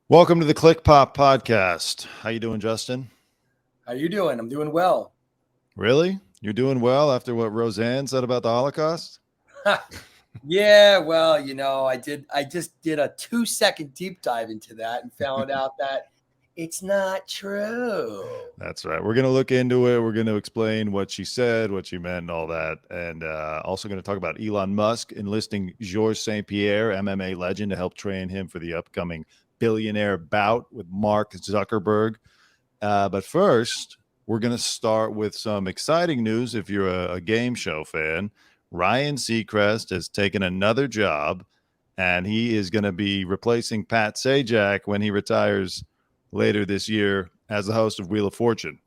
Welcome to the Clikpod podcast. How you doing, Justin? How you doing? I'm doing well. Really? You're doing well after what Roseanne said about the Holocaust? Yeah, well, I just did a 2-second deep dive into that and found out that it's not true. That's right. We're going to look into it. We're going to explain what she said, what she meant, and all that. And also going to talk about Elon Musk enlisting Georges St. Pierre, MMA legend, to help train him for the upcoming billionaire bout with Mark Zuckerberg. But first, we're going to start with some exciting news. If you're a game show fan, Ryan Seacrest has taken another job, and he is going to be replacing Pat Sajak when he retires later this year as the host of Wheel of Fortune.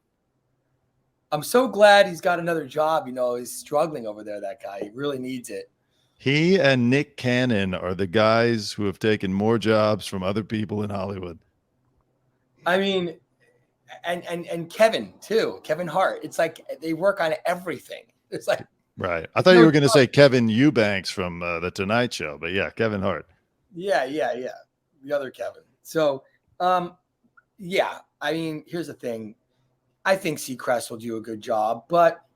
I'm so glad he's got another job. He's struggling over there, that guy. He really needs it. He and Nick Cannon are the guys who have taken more jobs from other people in Hollywood. I mean, and Kevin too, Kevin Hart. It's like they work on everything. It's like Right. I thought you were going to say Kevin Eubanks from The Tonight Show, but yeah, Kevin Hart. Yeah. The other Kevin. So, yeah. I mean, here's the thing. I think Seacrest will do a good job, but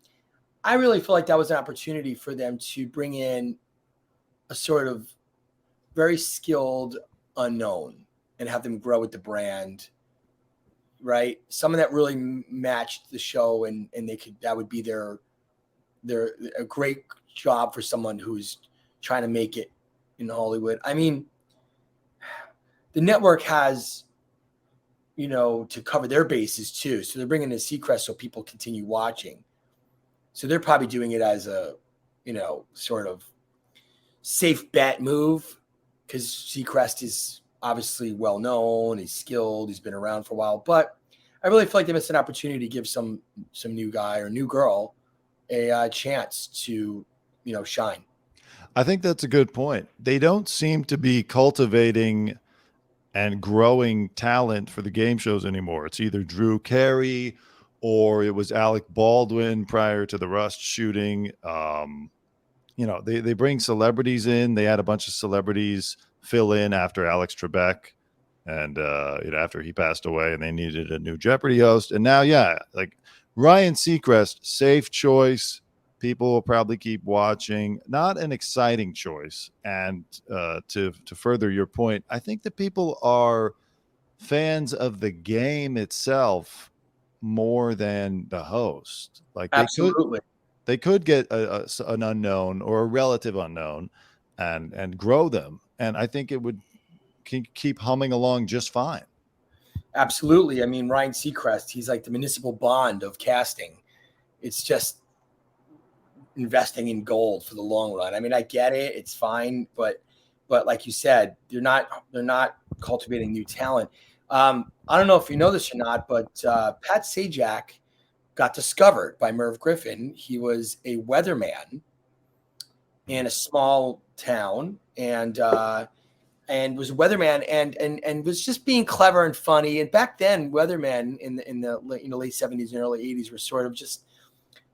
I really feel like that was an opportunity for them to bring in a sort of very skilled unknown and have them grow with the brand, right? Someone that really matched the show, and that would be their a great job for someone who's trying to make it in Hollywood. I mean, the network has, to cover their bases too. So they're bringing in Seacrest so people continue watching. So they're probably doing it as a, sort of safe bet move, because Seacrest is obviously well known. He's skilled. He's been around for a while. But I really feel like they missed an opportunity to give some new guy or new girl a chance to, shine. I think that's a good point. They don't seem to be cultivating and growing talent for the game shows anymore. It's either Drew Carey or it was Alec Baldwin prior to the Rust shooting. They bring celebrities in. They had a bunch of celebrities fill in after Alex Trebek and after he passed away, and they needed a new Jeopardy host. And now, like Ryan Seacrest, safe choice. People will probably keep watching. Not an exciting choice. And to further your point, I think that people are fans of the game itself more than the host. Like Absolutely. they could get an unknown or a relative unknown and grow them. And I think it would keep humming along just fine. Absolutely. I mean, Ryan Seacrest, he's like the municipal bond of casting. It's just investing in gold for the long run. I mean, I get it; it's fine, but like you said, they're not cultivating new talent. I don't know if you know this or not, but Pat Sajak got discovered by Merv Griffin. He was a weatherman in a small town, and was a weatherman, and was just being clever and funny. And back then, weathermen in the late 70s and early 80s were sort of just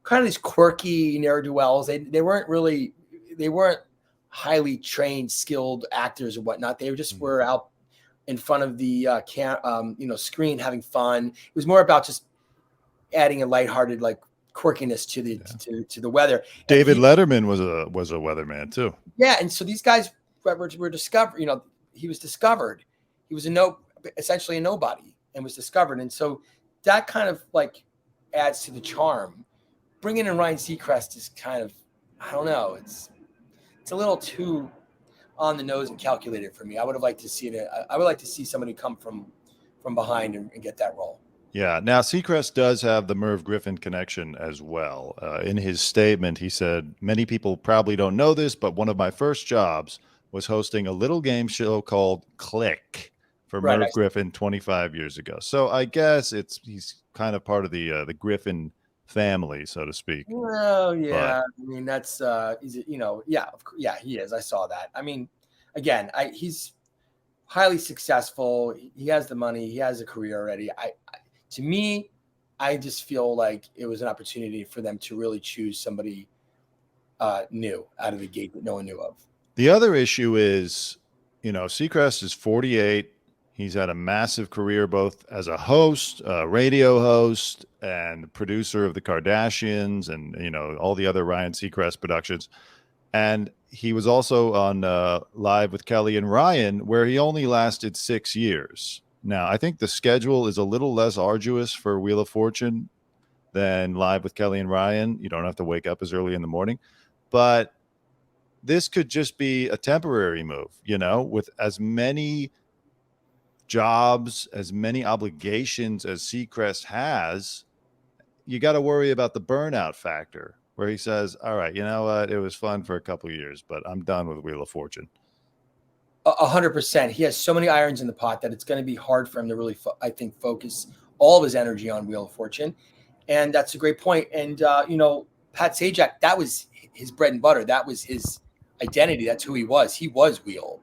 kind of these quirky ne'er do wells. They weren't highly trained, skilled actors or whatnot. They just were out in front of the screen having fun. It was more about just adding a lighthearted like quirkiness to the weather. David Letterman was a weatherman too. Yeah, and so these guys were discovered. He was discovered. He was essentially a nobody, and was discovered. And so that kind of like adds to the charm. Bringing in Ryan Seacrest is kind of, I don't know, it's a little too on the nose and calculated for me. I would have liked to see it. I would like to see somebody come from behind and get that role. Yeah. Now, Seacrest does have the Merv Griffin connection as well. In his statement, he said, "Many people probably don't know this, but one of my first jobs was hosting a little game show called Click for Merv Griffin 25 years ago." So I guess he's kind of part of the Griffin family, so to speak. Oh yeah, I mean that's he is. I saw that. I mean, again, he's highly successful. He has the money. He has a career already. To me, I just feel like it was an opportunity for them to really choose somebody new out of the gate that no one knew of. The other issue is, Seacrest is 48. He's had a massive career both as a host, a radio host, and producer of the Kardashians and, all the other Ryan Seacrest productions. And he was also on Live with Kelly and Ryan, where he only lasted 6 years. Now, I think the schedule is a little less arduous for Wheel of Fortune than Live with Kelly and Ryan. You don't have to wake up as early in the morning. But this could just be a temporary move, with as many jobs, as many obligations as Seacrest has. You got to worry about the burnout factor, where he says, all right, you know what? It was fun for a couple of years, but I'm done with Wheel of Fortune. 100%. He has so many irons in the pot that it's going to be hard for him to really, I think, focus all of his energy on Wheel of Fortune. And that's a great point. And, Pat Sajak, that was his bread and butter. That was his identity. That's who he was. He was Wheel.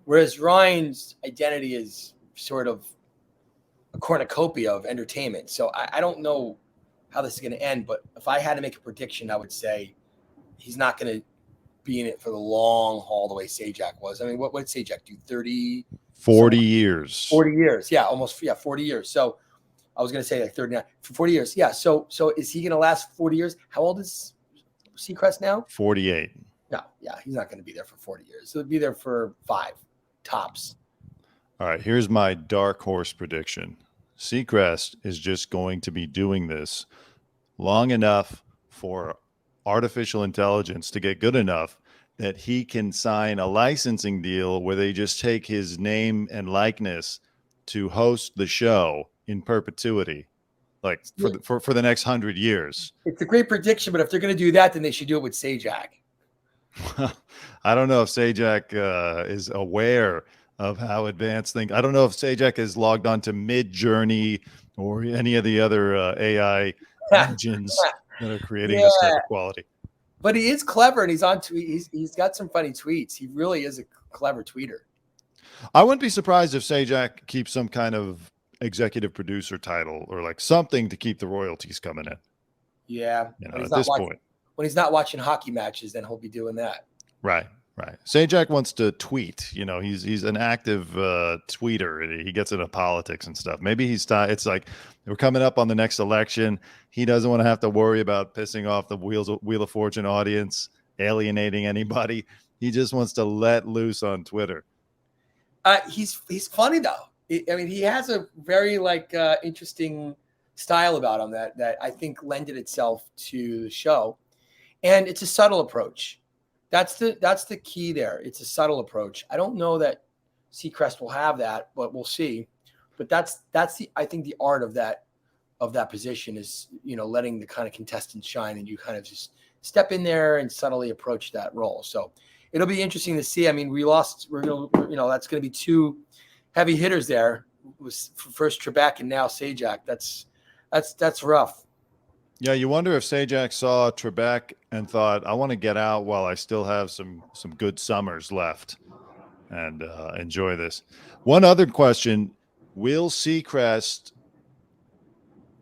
Whereas Ryan's identity is sort of a cornucopia of entertainment. So I don't know how this is going to end, but if I had to make a prediction, I would say he's not going to be in it for the long haul the way Sajak was. I mean, what did Sajak do? 40 years. 40 years. Yeah, almost. Yeah, 40 years. So I was going to say like 39 for 40 years. Yeah. So is he going to last 40 years? How old is Seacrest now? 48. No. Yeah. He's not going to be there for 40 years. He'll be there for 5 tops. All right. Here's my dark horse prediction. Seacrest is just going to be doing this long enough for artificial intelligence to get good enough that he can sign a licensing deal where they just take his name and likeness to host the show in perpetuity, like for the next 100 years. It's a great prediction, but if they're going to do that, then they should do it with Sajak. I don't know if Sajak is aware of how advanced things. I don't know if Sajak is logged on to Mid-Journey or any of the other AI engines that are creating this type of quality. But he is clever, and he's on tweet. He's got some funny tweets. He really is a clever tweeter. I wouldn't be surprised if Sajak keeps some kind of executive producer title or like something to keep the royalties coming in. Yeah. At this point. When he's not watching hockey matches, then he'll be doing that. Right. Sajak wants to tweet. He's an active tweeter. He gets into politics and stuff. Maybe it's like we're coming up on the next election. He doesn't want to have to worry about pissing off the Wheel of Fortune audience, alienating anybody. He just wants to let loose on Twitter. He's funny though. He has a very interesting style about him that I think lended itself to the show, and it's a subtle approach. That's the key there. It's a subtle approach. I don't know that Seacrest will have that, but we'll see. But that's I think the art of that position is, letting the kind of contestants shine, and you kind of just step in there and subtly approach that role. So it'll be interesting to see. I mean, that's going to be 2 heavy hitters there. Was first Trebek and now Sajak. That's rough. Yeah, you wonder if Sajak saw Trebek and thought, I want to get out while I still have some good summers left and enjoy this. One other question, will Seacrest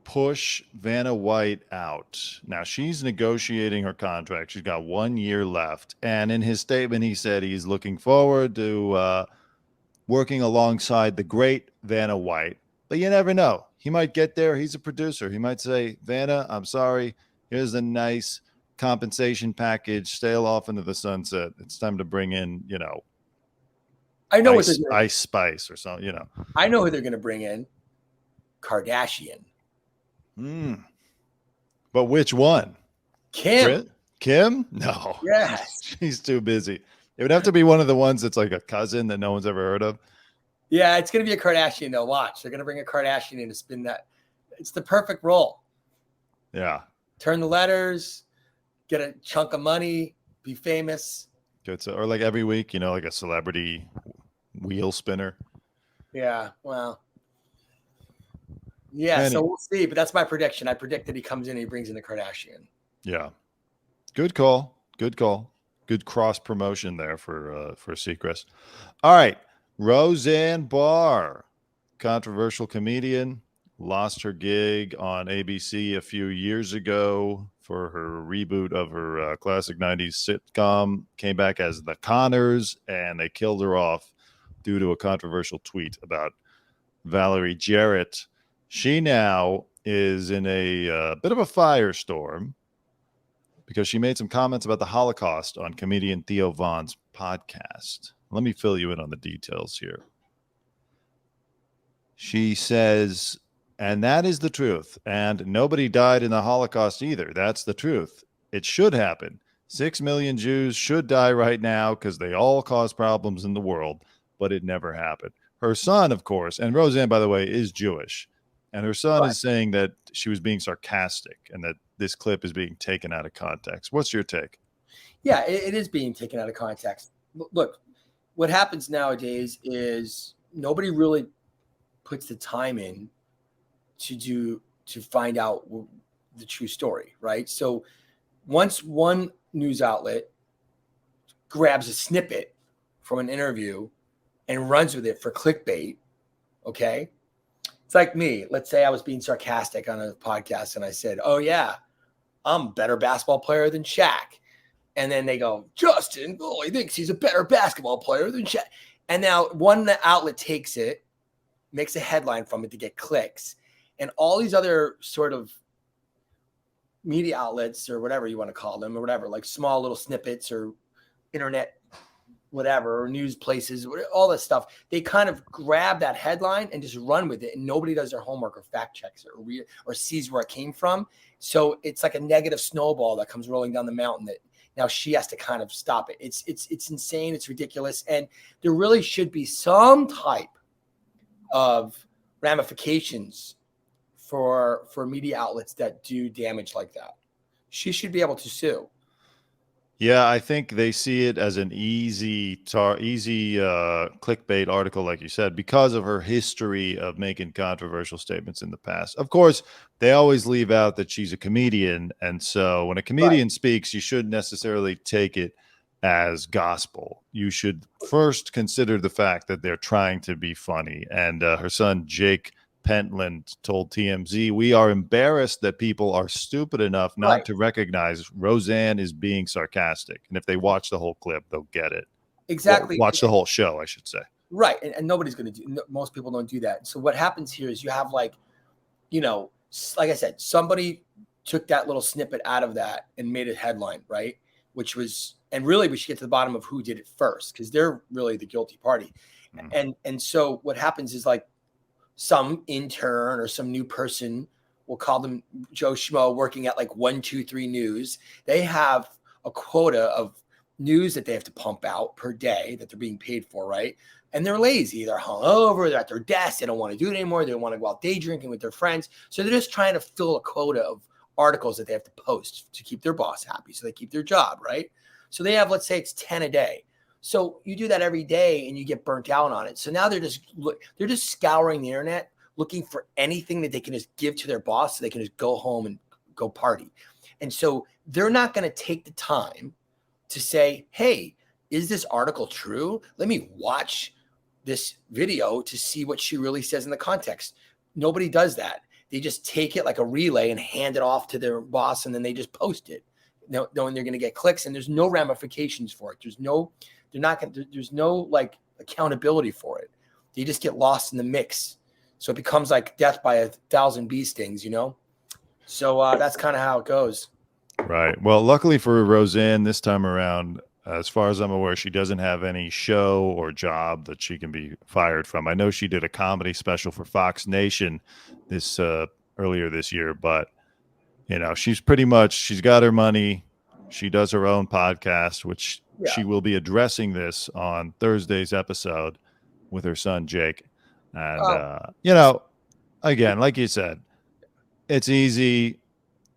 push Vanna White out? Now, she's negotiating her contract. She's got 1 year left. And in his statement, he said he's looking forward to working alongside the great Vanna White. But you never know. He might get there. He's a producer. He might say, Vanna, I'm sorry. Here's a nice compensation package. Sail off into the sunset. It's time to bring in, I know Ice Spice or something, I know who they're going to bring in. Kardashian. But which one? Kim? No. Yes. She's too busy. It would have to be one of the ones that's like a cousin that no one's ever heard of. Yeah, it's going to be a Kardashian. They'll watch. They're going to bring a Kardashian in to spin that. It's the perfect role. Yeah. Turn the letters, get a chunk of money, be famous. Good. Or like every week, like a celebrity wheel spinner. Yeah. Well. Yeah. So we'll see. But that's my prediction. I predict that he comes in and he brings in a Kardashian. Yeah. Good call. Good cross promotion there for Seacrest. All right. Roseanne Barr, controversial comedian, lost her gig on ABC a few years ago for her reboot of her classic 90s sitcom, came back as The Connors, and they killed her off due to a controversial tweet about Valerie Jarrett. She now is in a bit of a firestorm because she made some comments about the Holocaust on comedian Theo Von's podcast. Let me fill you in on the details here. She says, and that is the truth. And nobody died in the Holocaust either. That's the truth. It should happen. 6 million Jews should die right now because they all cause problems in the world, but it never happened. Her son, of course, and Roseanne, by the way, is Jewish. And her son is saying that she was being sarcastic and that this clip is being taken out of context. What's your take? Yeah, it is being taken out of context. Look, what happens nowadays is nobody really puts the time in to find out the true story, right? So once one news outlet grabs a snippet from an interview and runs with it for clickbait, okay? It's like me. Let's say I was being sarcastic on a podcast and I said, oh yeah, I'm a better basketball player than Shaq. And then they go, Justin, he thinks he's a better basketball player than Shaq. And now one outlet takes it, makes a headline from it to get clicks. And all these other sort of media outlets or whatever you want to call them or whatever, like small little snippets or internet, whatever, or news places, all this stuff, they kind of grab that headline and just run with it. And nobody does their homework or fact checks it or sees where it came from. So it's like a negative snowball that comes rolling down the mountain that now she has to kind of stop it. It's insane. It's ridiculous. And there really should be some type of ramifications for media outlets that do damage like that. She should be able to sue. Yeah, I think they see it as an easy clickbait article, like you said, because of her history of making controversial statements in the past. Of course, they always leave out that she's a comedian. And so when a comedian speaks, you shouldn't necessarily take it as gospel. You should first consider the fact that they're trying to be funny. And her son, Jake Pentland, told TMZ, we are embarrassed that people are stupid enough not to recognize Roseanne is being sarcastic. And if they watch the whole clip, they'll get it. Exactly. Watch the whole show, I should say. Right. And nobody's going to do, most people don't do that. So what happens here is you have like I said, somebody took that little snippet out of that and made a headline, right? Which was, and really we should get to the bottom of who did it first, because they're really the guilty party. And so what happens is like some intern or some new person, we'll call them Joe Schmo, working at like 123 News. They have a quota of news that they have to pump out per day that they're being paid for, right? And they're lazy. They're hungover. They're at their desk. They don't want to do it anymore. They don't want to go out day drinking with their friends. So they're just trying to fill a quota of articles that they have to post to keep their boss happy, so they keep their job, right? So they have, let's say it's 10 a day. So you do that every day and you get burnt out on it. So now they're just scouring the internet looking for anything that they can just give to their boss so they can just go home and go party. And so they're not going to take the time to say, hey, is this article true? Let me watch this video to see what she really says in the context. Nobody does that. They just take it like a relay and hand it off to their boss, and then they just post it, knowing they're going to get clicks, and there's no ramifications for it. There's no like accountability for it. They just get lost in the mix. So it becomes like death by 1,000 bee stings, So that's kind of how it goes. Right. Well, luckily for Roseanne this time around, as far as I'm aware, she doesn't have any show or job that she can be fired from. I know she did a comedy special for Fox Nation earlier this year, but she's got her money. She does her own podcast, which she will be addressing this on Thursday's episode with her son, Jake. And, again, like you said, it's easy.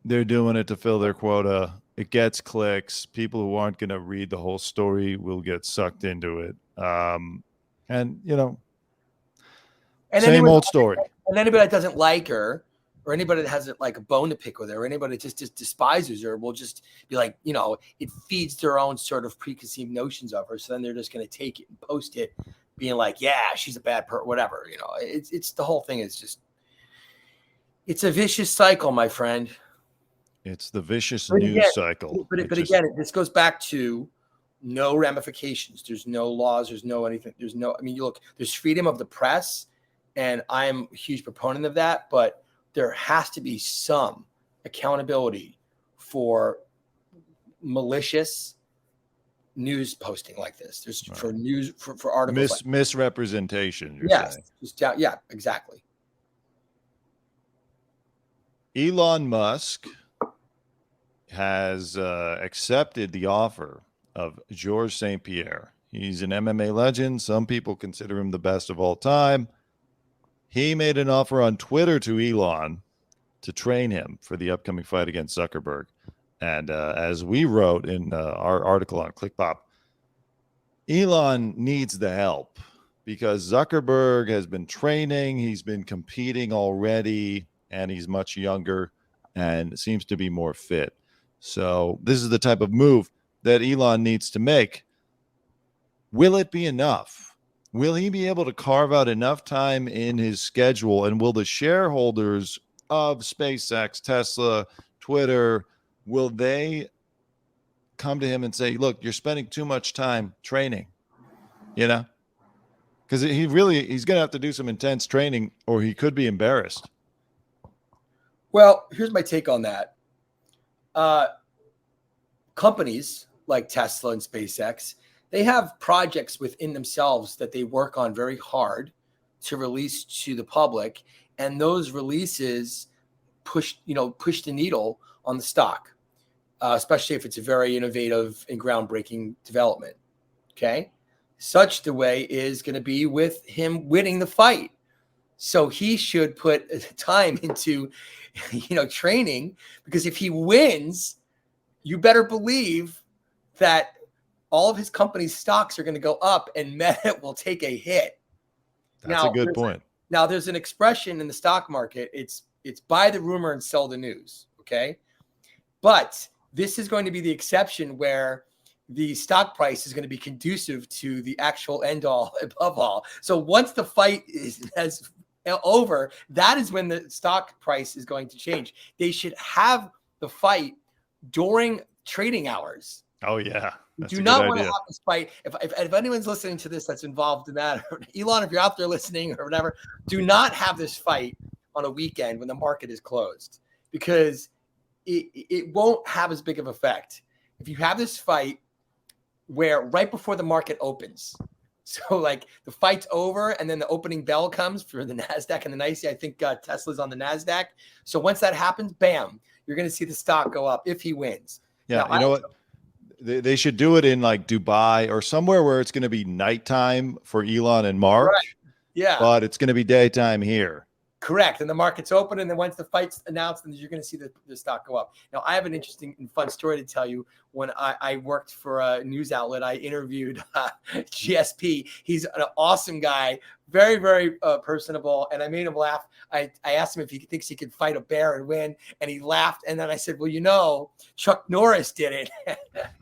They're doing it to fill their quota. It gets clicks. People who aren't going to read the whole story will get sucked into it. Same old story. And anybody that doesn't like her, or anybody that has like a bone to pick with her, or anybody that just despises her will just be like, it feeds their own sort of preconceived notions of her. So then they're just going to take it and post it, being like, yeah, she's a bad person, whatever. It's the whole thing is just, it's a vicious cycle, my friend. It's the vicious news cycle. But again, this goes back to no ramifications. There's no laws. There's no anything. There's no, there's freedom of the press. And I'm a huge proponent of that, but there has to be some accountability for malicious news posting like this. There's for news for articles misrepresentation, you're yes, saying. Yeah, exactly. Elon Musk has accepted the offer of Georges St. Pierre. He's an MMA legend. Some people consider him the best of all time. He made an offer on Twitter to Elon to train him for the upcoming fight against Zuckerberg. And as we wrote in our article on Clikpod, Elon needs the help because Zuckerberg has been training. He's been competing already, and he's much younger and seems to be more fit. So this is the type of move that Elon needs to make. Will it be enough? Will he be able to carve out enough time in his schedule? And will the shareholders of SpaceX, Tesla, Twitter, will they come to him and say, look, you're spending too much time training, you know? Because he's going to have to do some intense training or he could be embarrassed. Well, here's my take on that. Companies like Tesla and SpaceX, they have projects within themselves that they work on very hard to release to the public. And those releases push the needle on the stock, especially if it's a very innovative and groundbreaking development. Okay. Such the way is going to be with him winning the fight. So he should put time into, training, because if he wins, you better believe that all of his company's stocks are going to go up and Meta will take a hit. That's a good point. Now there's an expression in the stock market. It's buy the rumor and sell the news. Okay. But this is going to be the exception where the stock price is going to be conducive to the actual end all above all. So once the fight has over, that is when the stock price is going to change. They should have the fight during trading hours. Oh yeah. Do not want to have this fight. If anyone's listening to this that's involved in that, or Elon, if you're out there listening or whatever, do not have this fight on a weekend when the market is closed, because it won't have as big of effect. If you have this fight where right before the market opens, so like the fight's over and then the opening bell comes for the NASDAQ and the NYSE, I think Tesla's on the NASDAQ. So once that happens, bam, you're going to see the stock go up if he wins. Yeah, now, you know what? They should do it in like Dubai or somewhere where it's going to be nighttime for Elon and Mark. Right. Yeah. But it's going to be daytime here. Correct. And the market's open. And then once the fight's announced, then you're going to see the stock go up. Now, I have an interesting and fun story to tell you. When I worked for a news outlet, I interviewed GSP. He's an awesome guy, very, very personable. And I made him laugh. I asked him if he thinks he could fight a bear and win. And he laughed. And then I said, well, Chuck Norris did it.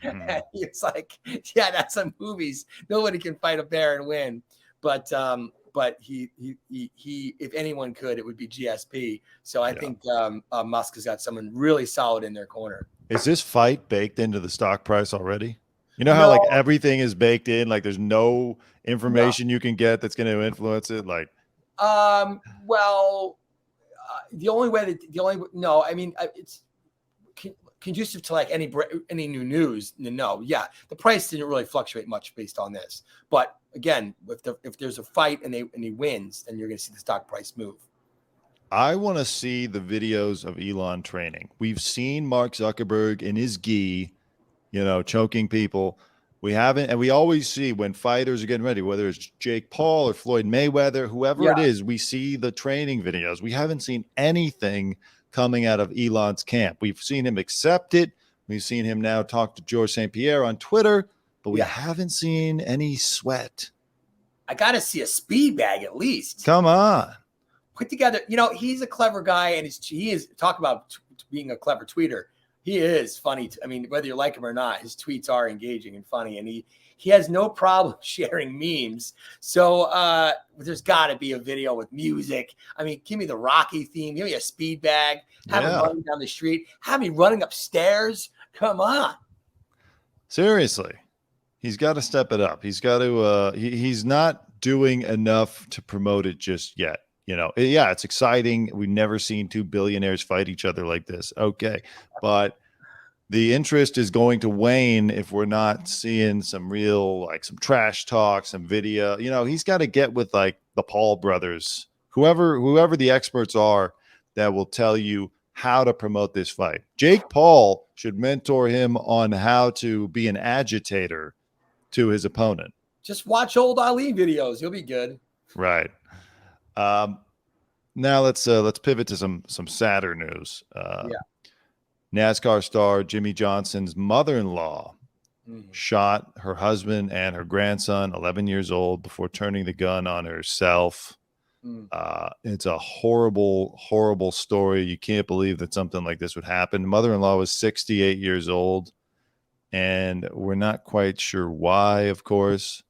And he was like, yeah, that's some movies. Nobody can fight a bear and win. But he if anyone could, it would be GSP. So I think Musk has got someone really solid in their corner. Is this fight baked into the stock price already? You know how like everything is baked in, like there's no information you can get that's going to influence it. Like, it's conducive to like any new news. No, yeah, the price didn't really fluctuate much based on this. But again, if there's a fight and he wins, then you're going to see the stock price move. I want to see the videos of Elon training. We've seen Mark Zuckerberg in his gi, choking people. We haven't, and we always see when fighters are getting ready, whether it's Jake Paul or Floyd Mayweather, whoever it is, we see the training videos. We haven't seen anything coming out of Elon's camp. We've seen him accept it. We've seen him now talk to Georges St. Pierre on Twitter, but we haven't seen any sweat. I got to see a speed bag at least. Come on. Put together, he's a clever guy, and he is talk about being a clever tweeter. He is funny. I mean, whether you like him or not, his tweets are engaging and funny, and he has no problem sharing memes. So there's got to be a video with music. I mean, give me the Rocky theme. Give me a speed bag. Have him running down the street. Have me running upstairs. Come on. Seriously, he's got to step it up. He's got to. He's not doing enough to promote it just yet. Yeah, it's exciting. We've never seen two billionaires fight each other like this. Okay. But the interest is going to wane if we're not seeing some real, like some trash talk, some video. He's got to get with like the Paul brothers, whoever the experts are that will tell you how to promote this fight. Jake Paul should mentor him on how to be an agitator to his opponent. Just watch old Ali videos. You'll be good. Right. Now let's pivot to some sadder news. NASCAR star Jimmie Johnson's mother-in-law shot her husband and her grandson, 11 years old, before turning the gun on herself. It's a horrible, horrible story. You can't believe that something like this would happen. The mother-in-law was 68 years old, and we're not quite sure why, of course,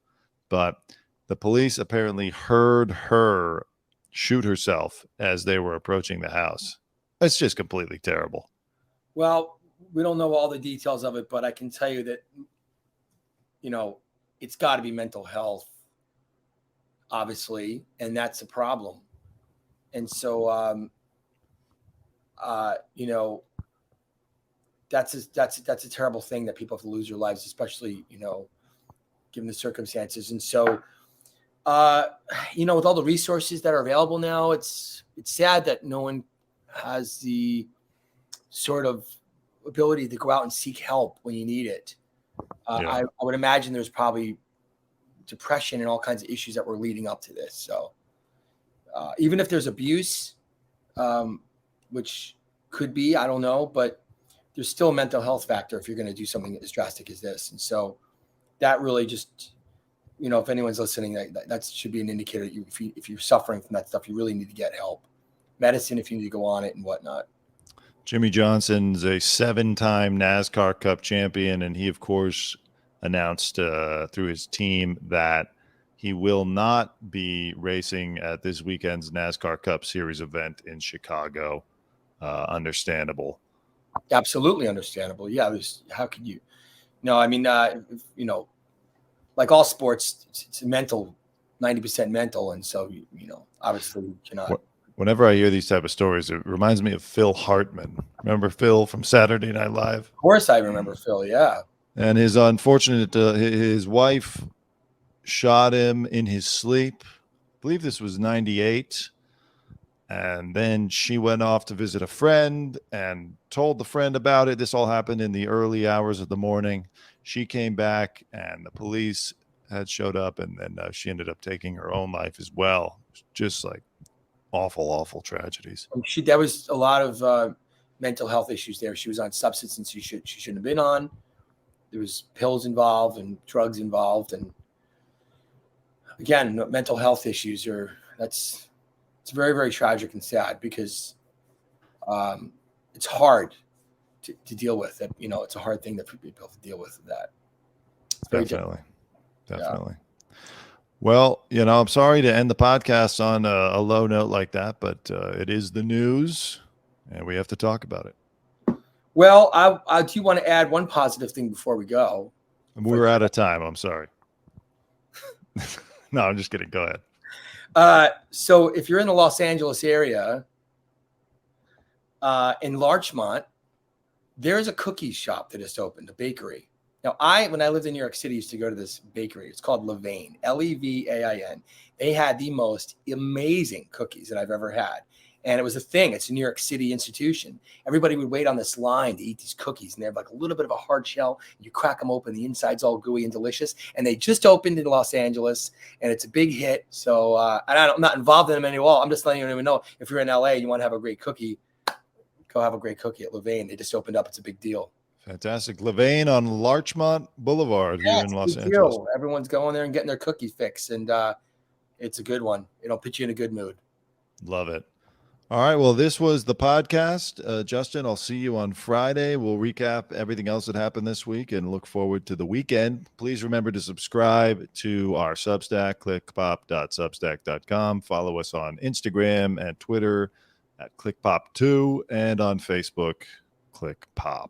but the police apparently heard her shoot herself as they were approaching the house. It's just completely terrible. Well, we don't know all the details of it, but I can tell you that, it's got to be mental health, obviously, and that's a problem. And so, that's a terrible thing that people have to lose their lives, especially, given the circumstances. And so, with all the resources that are available now, it's sad that no one has the sort of ability to go out and seek help when you need it. I would imagine there's probably depression and all kinds of issues that were leading up to this. So even if there's abuse, which could be, I don't know, but there's still a mental health factor if you're going to do something as drastic as this. And so that really just, if anyone's listening, that should be an indicator that if you're suffering from that stuff, you really need to get help. Medicine, if you need to go on it and whatnot. Jimmie Johnson's a 7-time NASCAR Cup champion, and he, of course, announced through his team that he will not be racing at this weekend's NASCAR Cup Series event in Chicago. Understandable. Absolutely understandable. Yeah, how could you? No, I mean, like all sports, it's mental, 90% mental, and so obviously you cannot. Whenever I hear these type of stories, it reminds me of Phil Hartman. Remember Phil from Saturday Night Live? Of course I remember Phil, yeah. And his his wife shot him in his sleep. I believe this was 98. And then she went off to visit a friend and told the friend about it. This all happened in the early hours of the morning. She came back and the police had showed up, and then she ended up taking her own life as well. Just like awful tragedies. There was a lot of mental health issues there. She was on substances she shouldn't have been on. There was pills involved and drugs involved, and again, mental health issues it's very, very tragic and sad because it's hard to deal with. It's a hard thing that people have to deal with. That definitely. Yeah. Well, I'm sorry to end the podcast on a low note like that, but it is the news, and we have to talk about it. Well, I do want to add one positive thing before we go. We're out of time. I'm sorry. No, I'm just kidding. Go ahead. So if you're in the Los Angeles area, in Larchmont, there's a cookie shop that just opened, a bakery. Now, when I lived in New York City, I used to go to this bakery. It's called Levain, Levain. They had the most amazing cookies that I've ever had. And it was a thing. It's a New York City institution. Everybody would wait on this line to eat these cookies. And they have like a little bit of a hard shell. You crack them open. The inside's all gooey and delicious. And they just opened in Los Angeles. And it's a big hit. So I'm not involved in them anymore. I'm just letting you know if you're in LA and you want to have a great cookie, go have a great cookie at Levain. They just opened up. It's a big deal. Fantastic. Levain on Larchmont Boulevard here in Los Angeles. Everyone's going there and getting their cookie fix. And it's a good one. It'll put you in a good mood. Love it. All right. Well, this was the podcast. Justin, I'll see you on Friday. We'll recap everything else that happened this week and look forward to the weekend. Please remember to subscribe to our Substack, clikpop.substack.com. Follow us on Instagram and Twitter at Clikpop2 and on Facebook, Clikpop.